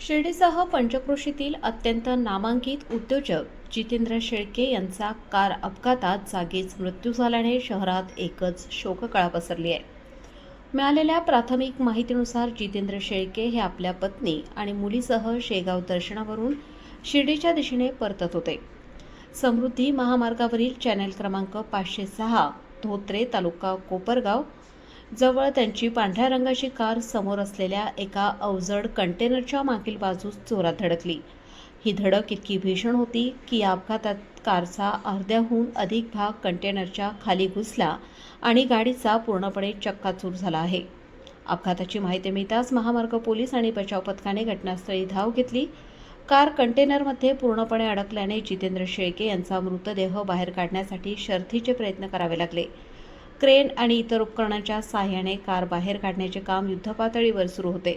शिर्डीसह पंचक्रोशीतील अत्यंत नामांकित उद्योजक जितेंद्र शेळके यांचा कार अपघातात जागीच मृत्यू झाल्याने शहरात एकच शोककळा पसरली आहे। मिळालेल्या प्राथमिक माहितीनुसार जितेंद्र शेळके हे आपल्या पत्नी आणि मुलीसह शेगाव दर्शनावरून शिर्डीच्या दिशेने परतत होते। समृद्धी महामार्गावरील चॅनल क्रमांक 506 धोत्रे तालुका कोपरगाव जवळ त्यांची पांढऱ्या रंगाची कार समोर असलेल्या एका अवजड कंटेनरच्या मागील बाजूस जोरात धडकली। ही धडक इतकी भीषण होती की या अपघातात कारचा अर्ध्याहून अधिक भाग कंटेनरच्या खाली घुसला आणि गाडीचा पूर्णपणे चक्काचूर झाला आहे। अपघाताची माहिती मिळताच महामार्ग पोलीस आणि बचाव पथकाने घटनास्थळी धाव घेतली। कार कंटेनरमध्ये पूर्णपणे अडकल्याने जितेंद्र शेळके यांचा मृतदेह बाहेर काढण्यासाठी शर्थीचे प्रयत्न करावे लागले। क्रेन आणि इतर उपकरणांच्या सहाय्याने कार बाहेर काढण्याचे काम युद्धपातळीवर सुरू होते।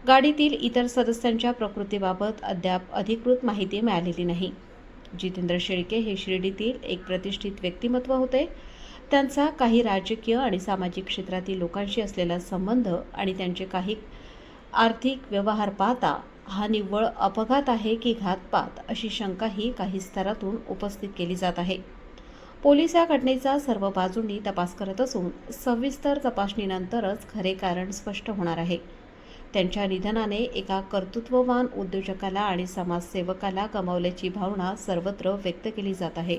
गाडीतील इतर सदस्यांच्या प्रकृतीबाबत अद्याप अधिकृत माहिती मिळालेली नाही। जितेंद्र शेळके हे शिर्डीतील एक प्रतिष्ठित व्यक्तिमत्व होते। त्यांचा काही राजकीय आणि सामाजिक क्षेत्रातील लोकांशी असलेला संबंध आणि त्यांचे काही आर्थिक व्यवहार पाहता हा निव्वळ अपघात आहे की घातपात अशी शंकाही काही स्तरातून उपस्थित केली जात आहे। पोलीस या घटनेचा सर्व बाजूंनी तपास करत असून सविस्तर तपासणीनंतरच खरे कारण स्पष्ट होणार आहे। त्यांच्या निधनाने एका कर्तृत्ववान उद्योजकाला आणि समाजसेवकाला गमावल्याची भावना सर्वत्र व्यक्त केली जात आहे।